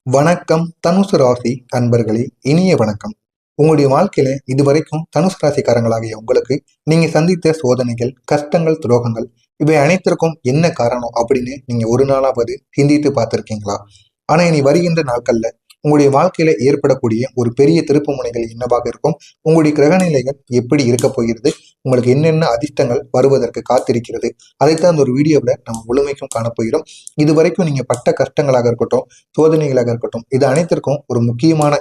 வணக்கம் தனுசு ராசி அன்பர்களே, இனிய வணக்கம். உங்களுடைய வாழ்க்கையில இதுவரைக்கும் தனுசு ராசிக்காரங்களாகிய உங்களுக்கு நீங்க சந்தித்த சோதனைகள், கஷ்டங்கள், துரோகங்கள் இவை அனைத்திற்கும் என்ன காரணம் அப்படின்னு நீங்க ஒரு நாளாவது சிந்தித்து பார்த்திருக்கீங்களா? ஆனா இனி வருகின்ற நாட்கள்ல உங்களுடைய வாழ்க்கையில ஏற்படக்கூடிய ஒரு பெரிய திருப்பு முனைகள் என்னவாக இருக்கும்? உங்களுடைய கிரகநிலைகள் எப்படி இருக்க போகிறது? உங்களுக்கு என்னென்ன அதிர்ஷ்டங்கள் வருவதற்கு காத்திருக்கிறது? அதைத்தான் அந்த ஒரு வீடியோவில் நம்ம முழுமைக்கும் காணப்போகிறோம். இது வரைக்கும் நீங்க பட்ட கஷ்டங்களாக இருக்கட்டும், சோதனைகளாக இருக்கட்டும், இது அனைத்திற்கும் ஒரு முக்கியமான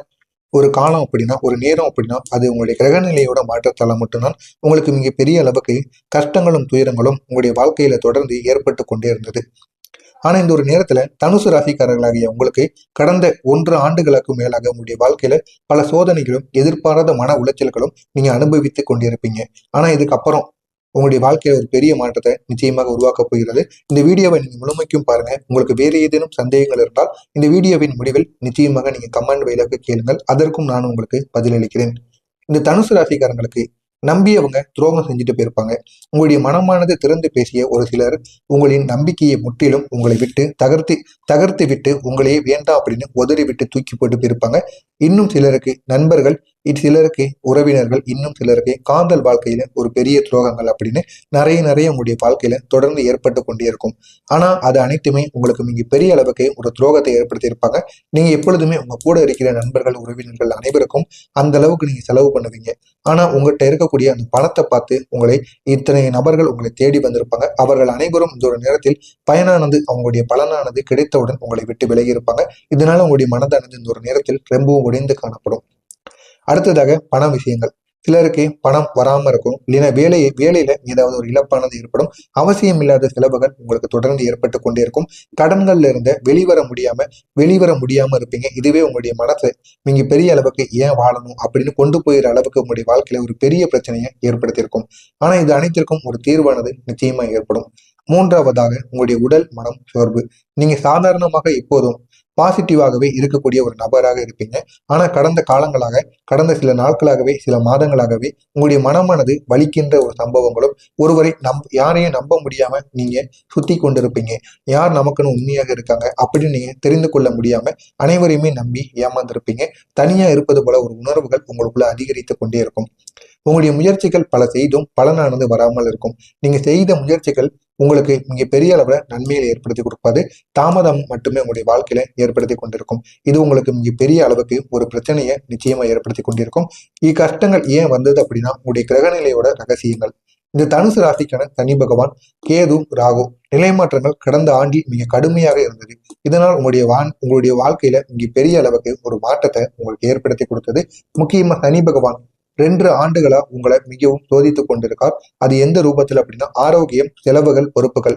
ஒரு காலம் அப்படின்னா, ஒரு நேரம் அப்படின்னா, அது உங்களுடைய கிரகநிலையோட மாற்றத்தால மட்டும்தான் உங்களுக்கு மிகப்பெரிய அளவுக்கு கஷ்டங்களும் துயரங்களும் உங்களுடைய வாழ்க்கையில தொடர்ந்து ஏற்பட்டு கொண்டே இருந்தது. ஆனா இந்த ஒரு நேரத்துல தனுசு ராசிக்காரர்களாகிய உங்களுக்கு கடந்த 1 ஆண்டுகளுக்கு மேலாக உங்களுடைய வாழ்க்கையில பல சோதனைகளும், எதிர்பாராத மன உளைச்சல்களும் நீங்க அனுபவித்து கொண்டிருப்பீங்க. ஆனா இதுக்கப்புறம் உங்களுடைய வாழ்க்கையில ஒரு பெரிய மாற்றத்தை நிச்சயமாக உருவாக்க போகிறது. இந்த வீடியோவை நீங்க முழுமைக்கும் பாருங்க. உங்களுக்கு வேறு ஏதேனும் சந்தேகங்கள் இருந்தால் இந்த வீடியோவின் முடிவில் நிச்சயமாக நீங்க கமெண்ட் வழியாக கேளுங்கள். அதற்கும் நான் உங்களுக்கு பதிலளிக்கிறேன். இந்த தனுசு ராசிக்காரங்களுக்கு நம்பியவங்க துரோகம் செஞ்சுட்டு போயிருப்பாங்க. உங்களுடைய மனமானது திறந்து பேசிய ஒரு சிலர் உங்களின் நம்பிக்கையை முற்றிலும் உங்களை விட்டு தகர்த்து விட்டு உங்களையே வேண்டாம் அப்படின்னு உதறி விட்டு தூக்கி போட்டு போயிருப்பாங்க. இன்னும் சிலருக்கு நண்பர்கள், சிலருக்கு உறவினர்கள், இன்னும் சிலருக்கு காதல் வாழ்க்கையில ஒரு பெரிய துரோகங்கள் அப்படின்னு நிறைய உங்களுடைய வாழ்க்கையில தொடர்ந்து ஏற்பட்டு கொண்டே இருக்கும். ஆனா அது அனைத்துமே உங்களுக்கு மிக பெரிய அளவுக்கு ஒரு துரோகத்தை ஏற்படுத்தி இருப்பாங்க. நீங்க எப்பொழுதுமே உங்க கூட இருக்கிற நண்பர்கள், உறவினர்கள் அனைவருக்கும் அந்த அளவுக்கு நீங்க செலவு பண்ணுவீங்க. ஆனா உங்கள்கிட்ட இருக்கக்கூடிய அந்த பணத்தை பார்த்து உங்களை இத்தனை நபர்கள் உங்களை தேடி வந்திருப்பாங்க. அவர்கள் அனைவரும் இந்த ஒரு நேரத்தில் பயனானது, அவங்களுடைய பலனானது கிடைத்தவுடன் உங்களை விட்டு விலகி இருப்பாங்க. இதனால உங்களுடைய மனதானது இந்த ஒரு நேரத்தில் ரொம்பவும் உடைந்து காணப்படும். அடுத்ததாக பண விஷயங்கள். சிலருக்கு பணம் வராம இருக்கும், இல்லைன்னா வேலையில ஏதாவது ஒரு இழப்பானது ஏற்படும். அவசியம் இல்லாத செலவுகள் உங்களுக்கு தொடர்ந்து ஏற்பட்டு கொண்டே இருக்கும். கடன்கள்ல இருந்து வெளிவர முடியாம இருப்பீங்க. இதுவே உங்களுடைய மனசை நீங்க பெரிய அளவுக்கு ஏன் வாழணும் அப்படின்னு கொண்டு போயிற அளவுக்கு உங்களுடைய வாழ்க்கையில ஒரு பெரிய பிரச்சனையை ஏற்படுத்தியிருக்கும். ஆனா இது அனைத்திற்கும் ஒரு தீர்வானது நிச்சயமா ஏற்படும். மூன்றாவதாக உங்களுடைய உடல் மனம் சோர்வு. நீங்க சாதாரணமாக எப்போதும் பாசிட்டிவாகவே இருக்கக்கூடிய ஒரு நபராக இருப்பீங்க. ஆனா கடந்த சில நாட்களாகவே, சில மாதங்களாகவே உங்களுடைய மனமானது வலிக்கின்ற ஒரு சம்பவங்களும், ஒருவரை யாரையும் நம்ப முடியாம நீங்க சுத்தி கொண்டிருப்பீங்க. யார் நமக்குன்னு உண்மையாக இருக்காங்க அப்படின்னு நீங்க தெரிந்து கொள்ள முடியாம அனைவரையுமே நம்பி ஏமாந்திருப்பீங்க. தனியா இருப்பது போல ஒரு உணர்வுகள் உங்களுக்குள்ள அதிகரித்து கொண்டே இருக்கும். உங்களுடைய முயற்சிகள் பல செய்தும் பலனானது வராமல் இருக்கும். நீங்க செய்த முயற்சிகள் உங்களுக்கு மிக பெரிய அளவுல நன்மையை ஏற்படுத்தி கொடுப்பாது. தாமதம் மட்டுமே உங்களுடைய வாழ்க்கையில ஏற்படுத்தி கொண்டிருக்கும். இது உங்களுக்கு மிக பெரிய அளவுக்கு ஒரு பிரச்சனையை நிச்சயமா ஏற்படுத்தி கொண்டிருக்கும். இக்கஷ்டங்கள் ஏன் வந்தது அப்படின்னா உங்களுடைய கிரகநிலையோட ரகசியங்கள். இந்த தனுசு ராசிக்கான சனி பகவான், கேது, ராகு நிலைமாற்றங்கள் கடந்த ஆண்டில் மிக கடுமையாக இருந்தது. இதனால் உங்களுடைய வாழ்க்கையில மிக பெரிய அளவுக்கு ஒரு மாற்றத்தை உங்களுக்கு ஏற்படுத்தி கொடுத்தது. முக்கியமா சனி பகவான் 2 ஆண்டுகளா உங்களை மிகவும் சோதித்துக் கொண்டிருக்கார். அது எந்த ரூபத்தில் அப்படின்னா ஆரோக்கியம், செலவுகள், பொறுப்புகள்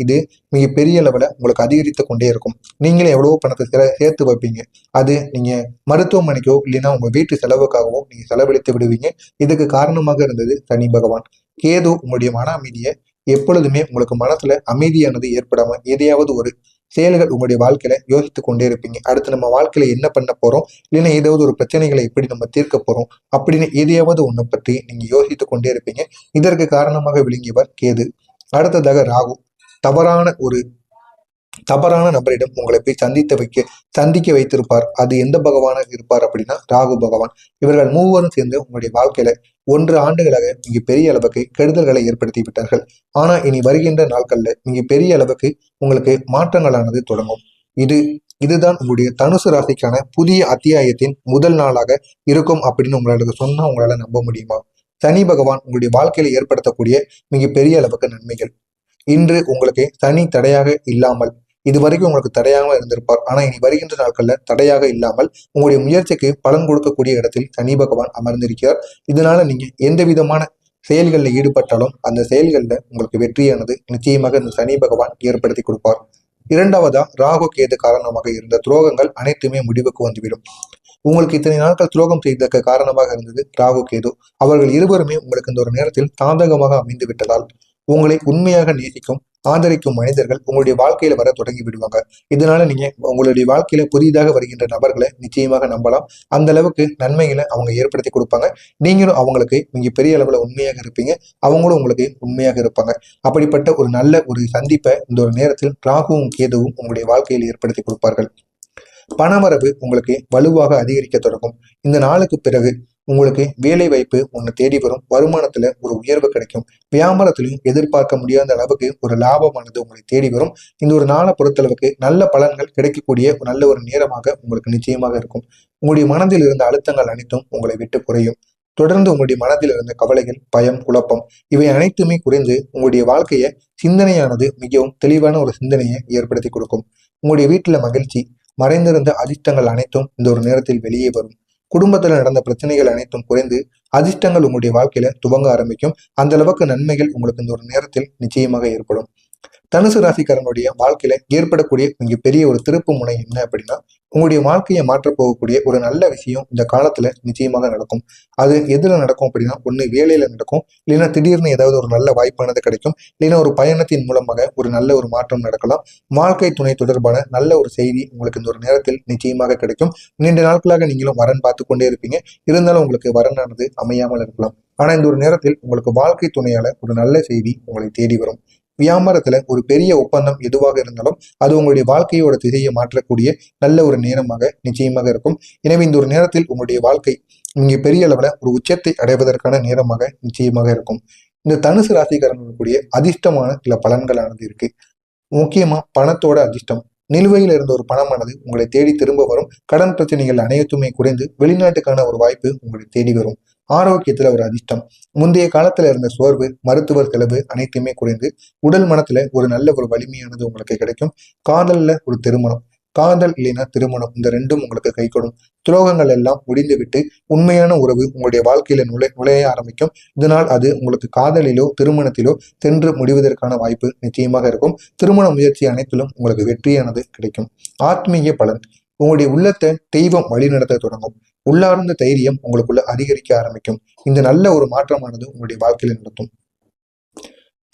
இது மிக பெரிய அளவுல உங்களுக்கு அதிகரித்து கொண்டே இருக்கும். நீங்களே எவ்வளவோ பணத்தை சேர்த்து வைப்பீங்க. அது நீங்க மருத்துவமனைக்கோ இல்லைன்னா உங்க வீட்டு செலவுக்காகவோ நீங்க செலவழித்து விடுவீங்க. இதுக்கு காரணமாக இருந்தது சனி பகவான். கேது உங்களுடைய மன அமைதியை எப்பொழுதுமே உங்களுக்கு மனசுல அமைதியானது ஏற்படாம எதையாவது ஒரு செயல்கள் உங்களுடைய வாழ்க்கையில யோசித்துக் கொண்டே இருப்பீங்க. அடுத்து நம்ம வாழ்க்கையில என்ன பண்ண போறோம், இல்லைன்னா ஏதாவது ஒரு பிரச்சனைகளை எப்படி நம்ம தீர்க்க போறோம் அப்படின்னு எதையாவது ஒண்ணு பற்றி நீங்க யோசித்துக் கொண்டே இருப்பீங்க. இதற்கு காரணமாக விளங்கியவர் கேது. அடுத்ததாக ராகு. தவறான ஒரு தவறான நபரிடம் உங்களை போய் சந்திக்க வைத்திருப்பார். அது எந்த பகவானாக இருப்பார் அப்படின்னா ராகு பகவான். இவர்கள் மூவரும் சேர்ந்து உங்களுடைய வாழ்க்கையில 1 ஆண்டுகளாக மிக பெரிய அளவுக்கு கெடுதல்களை ஏற்படுத்தி விட்டார்கள். ஆனா இனி வருகின்ற நாட்கள்ல மிக பெரிய அளவுக்கு உங்களுக்கு மாற்றங்களானது தொடங்கும். இதுதான் உங்களுடைய தனுசு ராசிக்கான புதிய அத்தியாயத்தின் முதல் நாளாக இருக்கும் அப்படின்னு உங்களால நம்ப முடியுமா? சனி பகவான் உங்களுடைய வாழ்க்கையில ஏற்படுத்தக்கூடிய மிக பெரிய அளவுக்கு நன்மைகள். இன்று உங்களுக்கு சனி தடையாக இல்லாமல், இதுவரைக்கும் உங்களுக்கு தடையாக இருந்திருப்பார். ஆனா இனி வருகின்ற நாட்கள்ல தடையாக இல்லாமல் உங்களுடைய முயற்சிக்கு பலன் கொடுக்கக்கூடிய இடத்தில் சனி பகவான் அமர்ந்திருக்கிறார். இதனால நீங்க எந்த விதமான செயல்களில் ஈடுபட்டாலும் அந்த செயல்களில் உங்களுக்கு வெற்றியானது நிச்சயமாக இந்த சனி பகவான் ஏற்படுத்தி கொடுப்பார். இரண்டாவதா ராகு கேது காரணமாக இருந்த துரோகங்கள் அனைத்துமே முடிவுக்கு வந்துவிடும். உங்களுக்கு இத்தனை நாட்கள் துரோகம் செய்ததற்கு காரணமாக இருந்தது ராகு கேது. அவர்கள் இருவருமே உங்களுக்கு இந்த ஒரு நேரத்தில் சாதகமாக அமைந்து விட்டதால் உங்களை உண்மையாக நேசிக்கும், ஆதரிக்கும் மனிதர்கள் உங்களுடைய வாழ்க்கையில வர தொடங்கி விடுவாங்க. இதனால நீங்க உங்களுடைய வாழ்க்கையில புதிதாக வருகின்ற நபர்களை நிச்சயமாக நம்பலாம். அந்த அளவுக்கு நன்மைகளை அவங்க ஏற்படுத்தி கொடுப்பாங்க. நீங்களும் அவங்களுக்கு மிக பெரிய அளவுல உண்மையாக இருப்பீங்க. அவங்களும் உங்களுக்கு உண்மையாக இருப்பாங்க. அப்படிப்பட்ட ஒரு நல்ல ஒரு சந்திப்பை இந்த ஒரு நேரத்தில் ராகுவும் கேதுவும் உங்களுடைய வாழ்க்கையில் ஏற்படுத்தி கொடுப்பார்கள். பணவரவு உங்களுக்கு வலுவாக அதிகரிக்க தொடங்கும். இந்த நாளுக்கு பிறகு உங்களுக்கு வேலை வாய்ப்பு ஒன்று தேடி வரும். வருமானத்துல ஒரு உயர்வு கிடைக்கும். வியாபாரத்திலையும் எதிர்பார்க்க முடியாத அளவுக்கு ஒரு லாபமானது உங்களை தேடி வரும். இந்த ஒரு நாளை பொறுத்தளவுக்கு நல்ல பலன்கள் கிடைக்கக்கூடிய நல்ல ஒரு நேரமாக உங்களுக்கு நிச்சயமாக இருக்கும். உங்களுடைய மனதில் இருந்த அழுத்தங்கள் அனைத்தும் உங்களை விட்டு குறையும். தொடர்ந்து உங்களுடைய மனதில் இருந்த கவலைகள், பயம், குழப்பம் இவை அனைத்துமே குறைந்து உங்களுடைய வாழ்க்கையை சிந்தனையானது மிகவும் தெளிவான ஒரு சிந்தனையை ஏற்படுத்தி கொடுக்கும். உங்களுடைய வீட்டுல மகிழ்ச்சி, மறைந்திருந்த அதிர்ஷ்டங்கள் அனைத்தும் இந்த ஒரு நேரத்தில் வெளியே வரும். குடும்பத்துல நடந்த பிரச்சனைகள் அனைத்தும் குறைந்து அதிர்ஷ்டங்கள் உங்களுடைய வாழ்க்கையில துவங்க ஆரம்பிக்கும். அந்த அளவுக்கு நன்மைகள் உங்களுக்கு இந்த ஒரு நேரத்தில் நிச்சயமாக ஏற்படும். தனுசு ராசிக்காரனுடைய வாழ்க்கையில ஏற்படக்கூடிய மிகப்பெரிய ஒரு திருப்பு முனை என்ன அப்படின்னா, உங்களுடைய வாழ்க்கையை மாற்றப் போகக்கூடிய ஒரு நல்ல விஷயம் இந்த காலத்துல நிச்சயமாக நடக்கும். அது எதுல நடக்கும் அப்படின்னா, ஒண்ணு வேலையில நடக்கும், இல்லைன்னா திடீர்னு ஏதாவது ஒரு நல்ல வாய்ப்பானது கிடைக்கும், இல்லைன்னா ஒரு பயணத்தின் மூலமாக ஒரு நல்ல ஒரு மாற்றம் நடக்கலாம். வாழ்க்கை துணை தொடர்பான நல்ல ஒரு செய்தி உங்களுக்கு இந்த ஒரு நேரத்தில் நிச்சயமாக கிடைக்கும். நீண்ட நாட்களாக நீங்களும் வரன் பார்த்து கொண்டே இருப்பீங்க. இருந்தாலும் உங்களுக்கு வரனானது அமையாமல் இருக்கலாம். ஆனா இந்த ஒரு நேரத்தில் உங்களுக்கு வாழ்க்கை துணையால ஒரு நல்ல செய்தி உங்களை தேடி வரும். வியாபாரத்துல ஒரு பெரிய ஒப்பந்தம் எதுவாக இருந்தாலும் அது உங்களுடைய வாழ்க்கையோட திசையை மாற்றக்கூடிய நல்ல ஒரு நேரமாக நிச்சயமாக இருக்கும். எனவே இந்த ஒரு நேரத்தில் உங்களுடைய வாழ்க்கை நீங்க பெரிய அளவுல ஒரு உச்சத்தை அடைவதற்கான நேரமாக நிச்சயமாக இருக்கும். இந்த தனுசு ராசிக்காரர்களுடைய அதிர்ஷ்டமான சில பலன்களானது இருக்கு. முக்கியமா பணத்தோட அதிர்ஷ்டம். நிலுவையில் இருந்த ஒரு பணமானது உங்களை தேடி திரும்ப வரும். கடன் பிரச்சனைகள் அனைத்துமே குறைந்து வெளிநாட்டுக்கான ஒரு வாய்ப்பு உங்களை தேடி வரும். ஆரோக்கியத்துல ஒரு அதிர்ஷ்டம். முந்தைய காலத்துல இருந்த சோர்வு, மருத்துவர் செலவு அனைத்துமே குறைந்து உடல் மனத்துல ஒரு நல்ல ஒரு வலிமையானது உங்களுக்கு கிடைக்கும். காதல்ல ஒரு திருமணம், காதல் இல்லைன்னா திருமணம், இந்த ரெண்டும் உங்களுக்கு கைகொடும். துரோகங்கள் எல்லாம் முடிந்துவிட்டு உண்மையான உறவு உங்களுடைய வாழ்க்கையில நுழைய ஆரம்பிக்கும். இதனால் அது உங்களுக்கு காதலிலோ திருமணத்திலோ சென்று முடிவதற்கான வாய்ப்பு நிச்சயமாக இருக்கும். திருமண முயற்சி அனைத்திலும் உங்களுக்கு வெற்றியானது கிடைக்கும். ஆத்மீக பலன். உங்களுடைய உள்ளத்தை தெய்வம் வழிநடத்த தொடங்கும். உள்ளார்ந்த தைரியம் உங்களுக்குள்ள அதிகரிக்க ஆரம்பிக்கும். இந்த நல்ல ஒரு மாற்றமானது உங்களுடைய வாழ்க்கையில நடத்தும்.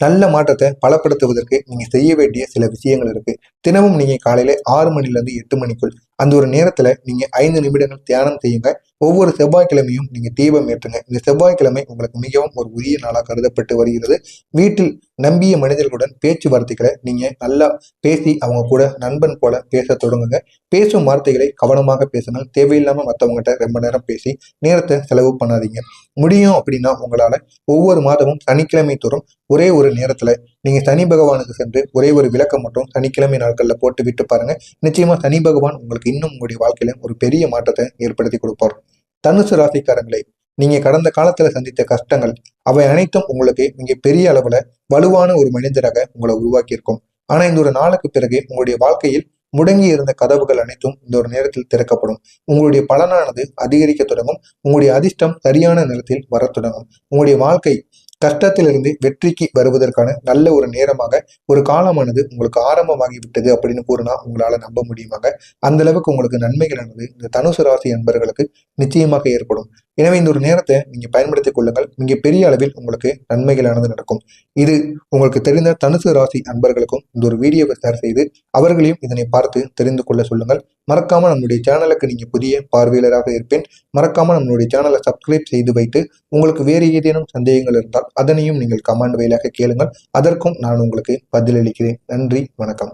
நல்ல மாற்றத்தை பலப்படுத்துவதற்கு நீங்க செய்ய வேண்டிய சில விஷயங்கள் இருக்கு. தினமும் நீங்க காலையில 6 மணில இருந்து 8 மணிக்குள் அந்த ஒரு நேரத்துல நீங்க 5 நிமிடங்கள் தியானம் செய்யுங்க. ஒவ்வொரு செவ்வாய்க்கிழமையும் நீங்க தீபம் ஏற்றுங்க. இந்த செவ்வாய்க்கிழமை உங்களுக்கு மிகவும் ஒரு உரிய நாளாக கருதப்பட்டு வருகிறது. வீட்டில் நம்பிய மனிதர்களுடன் பேச்சுவார்த்தைகளை நீங்க நல்லா பேசி அவங்க கூட நண்பன் போல பேச தொடங்குங்க. பேசும் வார்த்தைகளை கவனமாக பேசுங்கள். தேவையில்லாம மற்றவங்ககிட்ட ரொம்ப நேரம் பேசி நேரத்தை செலவு பண்ணாதீங்க. முடியும் அப்படின்னா உங்களால ஒவ்வொரு மாதமும் சனிக்கிழமை தோறும் ஒரே ஒரு நேரத்துல நீங்க சனி பகவானுக்கு சென்று ஒரே ஒரு விளக்கம் மட்டும் சனிக்கிழமை நாட்கள்ல போட்டு விட்டு பாருங்க. நிச்சயமா சனி பகவான் உங்களுக்கு இன்னும் உங்களுடைய வாழ்க்கையில ஒரு பெரிய மாற்றத்தை ஏற்படுத்தி கொடுப்பார். தனுசு ராசிக்காரங்களை, நீங்க கடந்த காலத்துல சந்தித்த கஷ்டங்கள் அவை அனைத்தும் உங்களுக்கு மிக பெரிய அளவுல வலுவான ஒரு மனிதராக உங்களை உருவாக்கி இருக்கும். ஆனா இந்த ஒரு நாளுக்கு பிறகு உங்களுடைய வாழ்க்கையில் முடங்கி இருந்த கதவுகள் அனைத்தும் இந்த ஒரு நேரத்தில் திறக்கப்படும். உங்களுடைய பலனானது அதிகரிக்க தொடங்கும். உங்களுடைய அதிர்ஷ்டம் சரியான நேரத்தில் வர தொடங்கும். உங்களுடைய வாழ்க்கை கஷ்டத்திலிருந்து வெற்றிக்கு வருவதற்கான நல்ல ஒரு நேரமாக ஒரு காலமானது உங்களுக்கு ஆரம்பமாகி விட்டது அப்படின்னு கூறினா உங்களால நம்ப முடியுமாங்க? அந்த அளவுக்கு உங்களுக்கு நன்மைகளானது இந்த தனுசு ராசி அன்பர்களுக்கு நிச்சயமாக ஏற்படும். எனவே இந்த ஒரு நேரத்தை நீங்க பயன்படுத்திக் கொள்ளுங்கள். மிக பெரிய அளவில் உங்களுக்கு நன்மைகளானது நடக்கும். இது உங்களுக்கு தெரிந்த தனுசு ராசி அன்பர்களுக்கும் இந்த ஒரு வீடியோவை ஷேர் செய்து அவர்களையும் இதனை பார்த்து தெரிந்து கொள்ள சொல்லுங்கள். மறக்காம நம்முடைய சேனலுக்கு நீங்க புதிய பார்வையாளராக இருப்பேன். மறக்காம நம்மளுடைய சேனலை சப்ஸ்கிரைப் செய்து வைத்து உங்களுக்கு வேறு ஏதேனும் சந்தேகங்கள் இருந்தால் அதனையும் நீங்கள் கமெண்ட் வாயிலாக கேளுங்கள். அதற்கும் நான் உங்களுக்கு பதிலளிக்கிறேன். நன்றி, வணக்கம்.